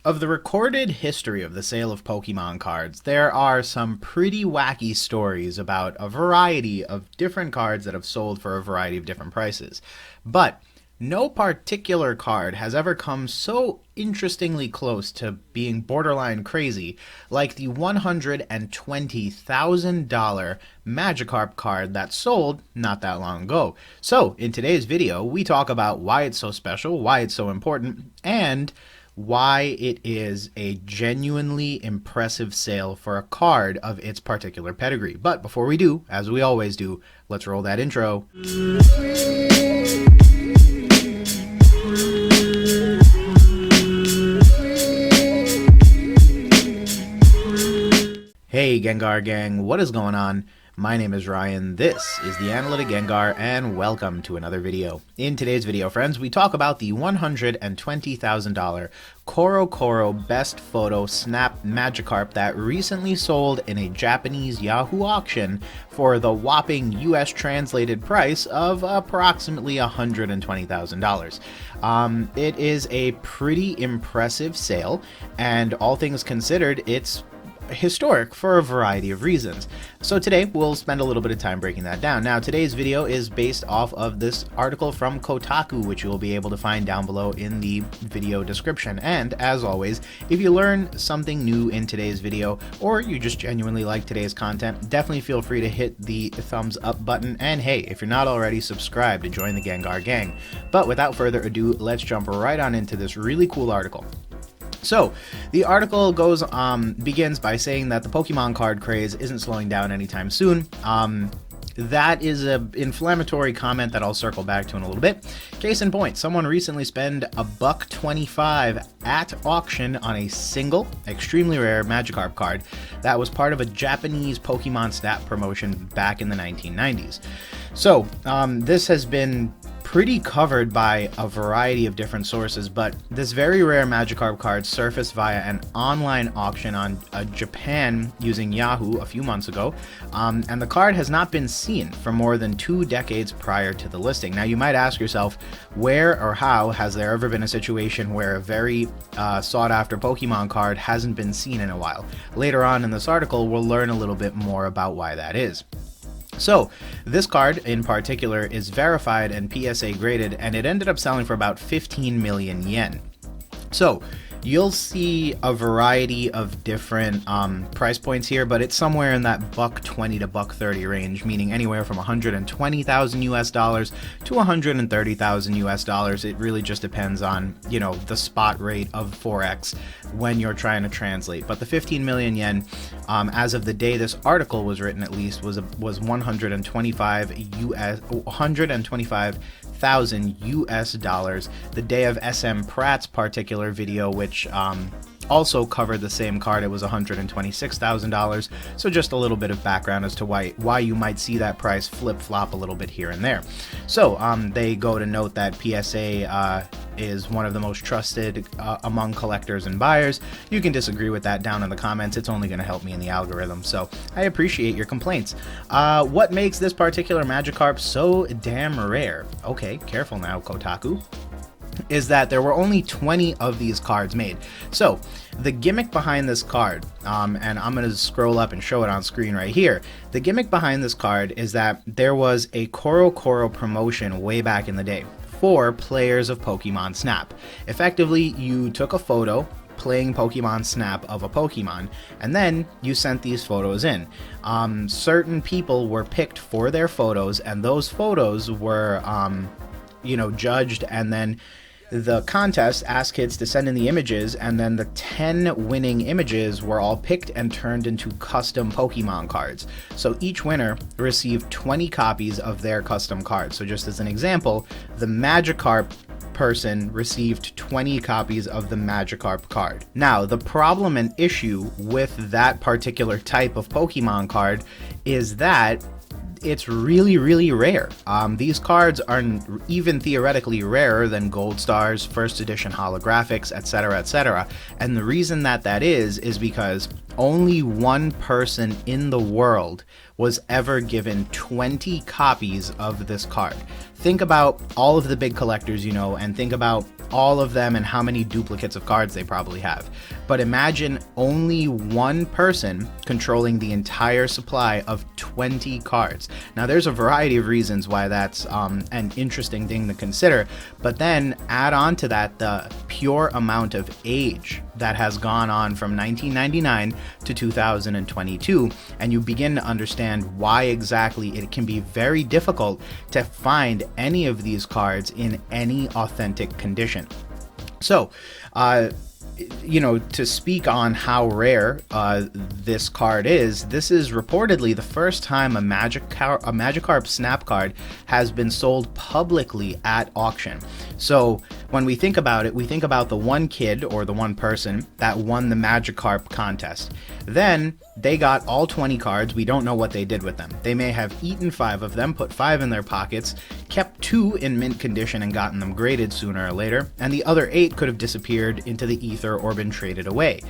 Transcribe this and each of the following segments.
Of the recorded history of the sale of Pokemon cards, there are some pretty wacky stories about a variety of different cards that have sold for a variety of different prices. But no particular card has ever come so interestingly close to being borderline crazy like the $120,000 Magikarp card that sold not that long ago. So, in today's video, we talk about why it's so special, why it's so important, and why it is a genuinely impressive sale for a card of its particular pedigree. But before we do, as we always do, let's roll that intro. Hey Gengar Gang, what is going on? My name is Ryan, this is the Analytic Gengar, and welcome to another video. In today's video, friends, we talk about the $120,000 Corocoro Best Photo Snap Magikarp that recently sold in a Japanese Yahoo auction for the whopping US translated price of approximately $120,000. It is a pretty impressive sale, and all things considered, it's historic for a variety of reasons. So today we'll spend a little bit of time breaking that down. Now today's video is based off of this article from Kotaku, which you'll be able to find down below in the video description. And as always, if you learn something new in today's video, or you just genuinely like today's content, definitely feel free to hit the thumbs up button. And hey, if you're not already subscribed, to join the Gengar Gang. But without further ado, let's jump right on into this really cool article. So, the article begins by saying that the Pokemon card craze isn't slowing down anytime soon. That is an inflammatory comment that I'll circle back to in a little bit. Case in point, someone recently spent $1.25 at auction on a single, extremely rare Magikarp card that was part of a Japanese Pokemon Snap promotion back in the 1990s. So, this has been pretty covered by a variety of different sources, but this very rare Magikarp card surfaced via an online auction on Japan using Yahoo a few months ago, and the card has not been seen for more than 2 decades prior to the listing. Now you might ask yourself, where or how has there ever been a situation where a very sought after Pokemon card hasn't been seen in a while? Later on in this article, we'll learn a little bit more about why that is. So, this card in particular is verified and PSA graded, and it ended up selling for about 15 million yen. So, you'll see a variety of different price points here, but it's somewhere in that $120 to $130 range, meaning anywhere from 120,000 US dollars to 130,000 US dollars. It really just depends on, the spot rate of Forex when you're trying to translate. But the 15 million yen, as of the day this article was written, at least, was 125,000 US dollars. The day of SMPRATTE's particular video, which also covered the same card, it was $126,000. So just a little bit of background as to why you might see that price flip-flop a little bit here and there. So they go to note that PSA is one of the most trusted among collectors and buyers. You can disagree with that down in the comments. It's only going to help me in the algorithm, so I appreciate your complaints. What makes this particular Magikarp so damn rare? Okay, careful now, Kotaku. Is that there were only 20 of these cards made. So the gimmick behind this card, and I'm going to scroll up and show it on screen right here. The gimmick behind this card is that there was a Corocoro promotion way back in the day for players of Pokemon Snap. Effectively, you took a photo playing Pokemon Snap of a Pokemon, and then you sent these photos in. Certain people were picked for their photos, and those photos were judged, and then the contest asked kids to send in the images, and then the 10 winning images were all picked and turned into custom Pokemon cards. So each winner received 20 copies of their custom card. So just as an example, the Magikarp person received 20 copies of the Magikarp card. Now, the problem and issue with that particular type of Pokemon card is that it's really, really rare. These cards are even theoretically rarer than Gold Stars, First Edition holographics, etc., etc. And the reason that is because only one person in the world was ever given 20 copies of this card. Think about all of the big collectors you know, and think about all of them and how many duplicates of cards they probably have. But imagine only one person controlling the entire supply of 20 cards. Now there's a variety of reasons why that's an interesting thing to consider, but then add on to that the pure amount of age that has gone on from 1999 to 2022, and you begin to understand why exactly it can be very difficult to find any of these cards in any authentic condition. So, you know, to speak on how rare this card is, this is reportedly the first time a Magikarp Snap card has been sold publicly at auction. So when we think about it, we think about the one kid or the one person that won the Magikarp contest. Then they got all 20 cards. We don't know what they did with them. They may have eaten 5 of them, put 5 in their pockets, kept 2 in mint condition and gotten them graded sooner or later, and the other 8 could have disappeared into the ether or been traded away.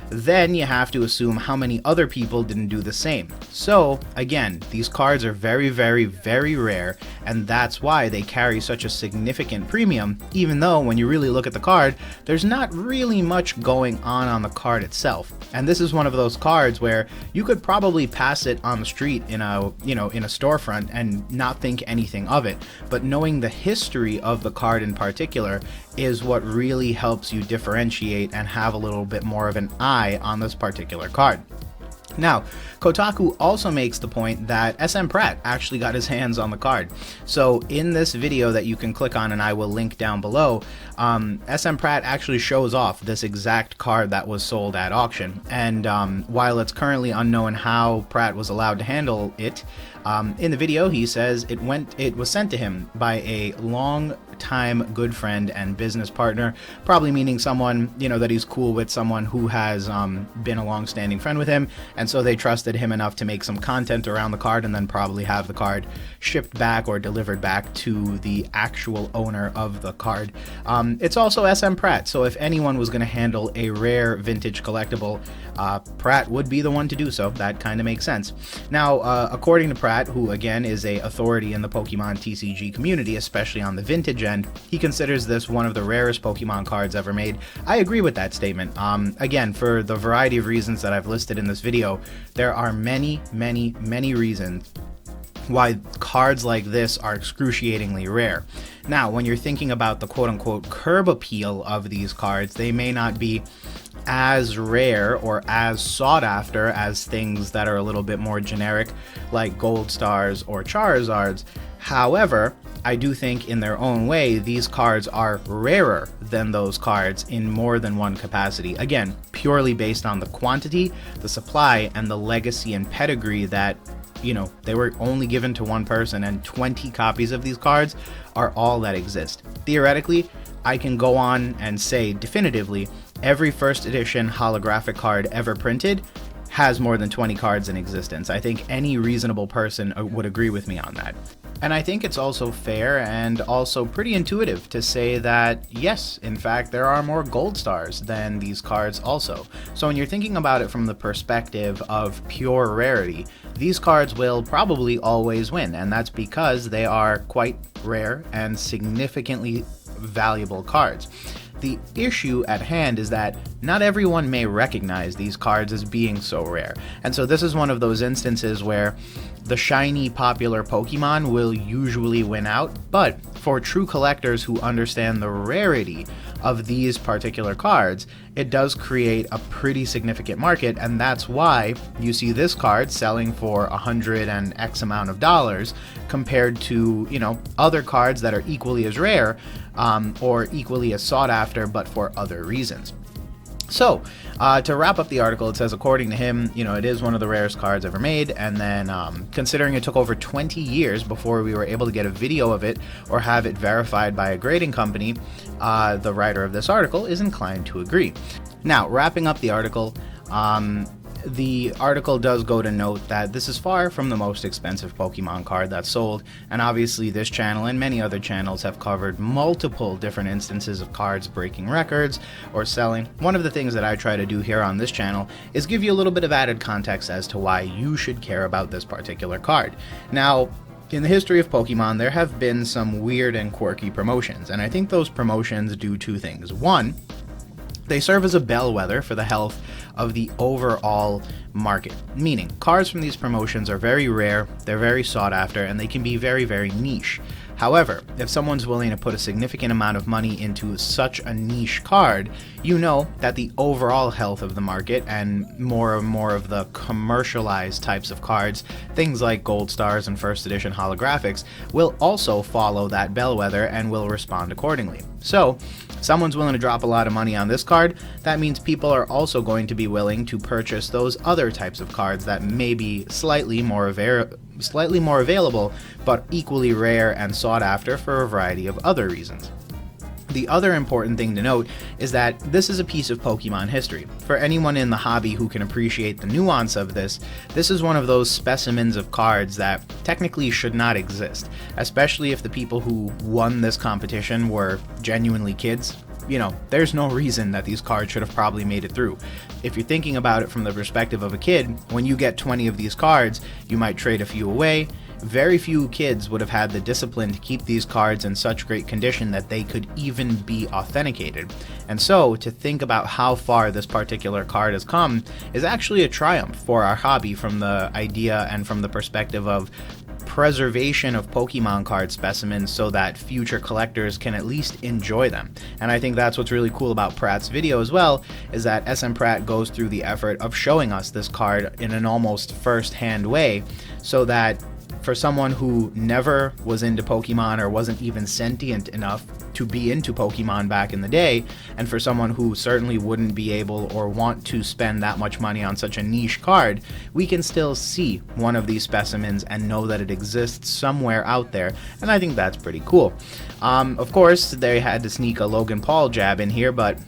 Then you have to assume how many other people didn't do the same. So again, these cards are very, very, very rare, and that's why they carry such a significant premium, even though when you really look at the card, there's not really much going on the card itself. And this is one of those cards where you could probably pass it on the street in a, you know, in a storefront and not think anything of it. But knowing the history of the card in particular is what really helps you differentiate and have a little bit more of an eye on this particular card. Now, Kotaku also makes the point that SMPRATTE actually got his hands on the card. So in this video that you can click on, and I will link down below, SMPRATTE actually shows off this exact card that was sold at auction. And while it's currently unknown how Pratt was allowed to handle it, in the video he says it was sent to him by a long-time good friend and business partner, probably meaning someone, you know, that he's cool with, someone who has been a long-standing friend with him, and so they trusted him enough to make some content around the card and then probably have the card shipped back or delivered back to the actual owner of the card. It's also SMPRATTE, so if anyone was going to handle a rare vintage collectible, Pratt would be the one to do so. That kind of makes sense. Now, according to Pratt, who again is a authority in the Pokemon TCG community, especially on the vintage end, he considers this one of the rarest Pokemon cards ever made. I agree with that statement. Again, for the variety of reasons that I've listed in this video, there are many, many, many reasons why cards like this are excruciatingly rare. Now, when you're thinking about the quote-unquote curb appeal of these cards, they may not be as rare or as sought after as things that are a little bit more generic, like Gold Stars or Charizards. However, I do think in their own way, these cards are rarer than those cards in more than one capacity. Again, purely based on the quantity, the supply, and the legacy and pedigree that, you know, they were only given to one person, and 20 copies of these cards are all that exist. Theoretically, I can go on and say definitively, every first edition holographic card ever printed has more than 20 cards in existence. I think any reasonable person would agree with me on that. And I think it's also fair and also pretty intuitive to say that, yes, in fact, there are more Gold Stars than these cards also. So when you're thinking about it from the perspective of pure rarity, these cards will probably always win, and that's because they are quite rare and significantly valuable cards. The issue at hand is that not everyone may recognize these cards as being so rare, and so this is one of those instances where the shiny popular Pokemon will usually win out, but for true collectors who understand the rarity of these particular cards, it does create a pretty significant market, and that's why you see this card selling for $100 and X amount of dollars compared to, you know, other cards that are equally as rare or equally as sought after, but for other reasons. So, to wrap up the article, it says, according to him, you know, it is one of the rarest cards ever made, and then considering it took over 20 years before we were able to get a video of it or have it verified by a grading company, the writer of this article is inclined to agree. Now, wrapping up the article, the article does go to note that this is far from the most expensive Pokemon card that's sold, and obviously this channel and many other channels have covered multiple different instances of cards breaking records or selling. One of the things that I try to do here on this channel is give you a little bit of added context as to why you should care about this particular card. Now, in the history of Pokemon, there have been some weird and quirky promotions, and I think those promotions do two things. One, they serve as a bellwether for the health of the overall market, meaning cards from these promotions are very rare, they're very sought after, and they can be very, very niche. However, if someone's willing to put a significant amount of money into such a niche card, you know that the overall health of the market and more and more of the commercialized types of cards, things like Gold Stars and First Edition holographics, will also follow that bellwether and will respond accordingly. So, if someone's willing to drop a lot of money on this card, that means people are also going to be willing to purchase those other types of cards that may be slightly more available, but equally rare and sought after for a variety of other reasons. The other important thing to note is that this is a piece of Pokemon history. For anyone in the hobby who can appreciate the nuance of this, this is one of those specimens of cards that technically should not exist, especially if the people who won this competition were genuinely kids. You know, there's no reason that these cards should have probably made it through. If you're thinking about it from the perspective of a kid, when you get 20 of these cards, you might trade a few away. Very few kids would have had the discipline to keep these cards in such great condition that they could even be authenticated. And so, to think about how far this particular card has come is actually a triumph for our hobby from the idea and from the perspective of preservation of Pokemon card specimens so that future collectors can at least enjoy them. And I think that's what's really cool about Pratt's video as well, is that SMPRATTE goes through the effort of showing us this card in an almost first-hand way, so that for someone who never was into Pokemon or wasn't even sentient enough to be into Pokemon back in the day, and for someone who certainly wouldn't be able or want to spend that much money on such a niche card, we can still see one of these specimens and know that it exists somewhere out there, and I think that's pretty cool. Of course, they had to sneak a Logan Paul jab in here, but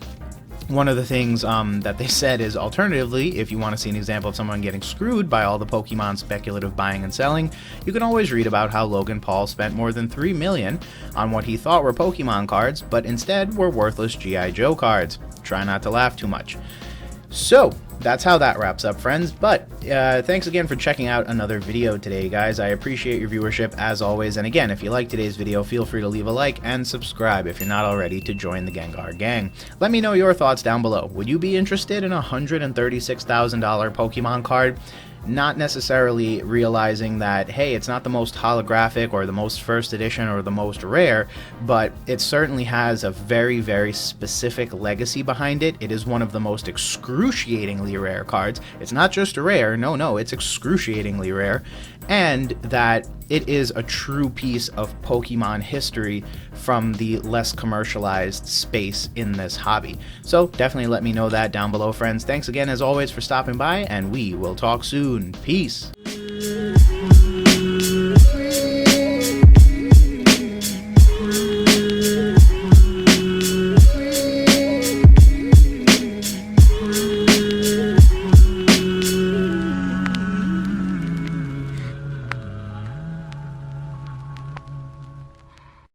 one of the things that they said is, alternatively, if you want to see an example of someone getting screwed by all the Pokemon speculative buying and selling, you can always read about how Logan Paul spent more than $3 million on what he thought were Pokemon cards, but instead were worthless G.I. Joe cards. Try not to laugh too much. So, that's how that wraps up, friends, but thanks again for checking out another video today, guys. I appreciate your viewership as always, and again, if you liked today's video, feel free to leave a like and subscribe if you're not already to join the Gengar Gang. Let me know your thoughts down below. Would you be interested in a $136,000 Pokemon card? Not necessarily realizing that, hey, it's not the most holographic or the most first edition or the most rare, but it certainly has a very, very specific legacy behind it. It is one of the most excruciatingly rare cards. It's not just rare, no, it's excruciatingly rare, and that it is a true piece of Pokemon history from the less commercialized space in this hobby. So definitely let me know that down below, friends. Thanks again, as always, for stopping by, and we will talk soon. Peace.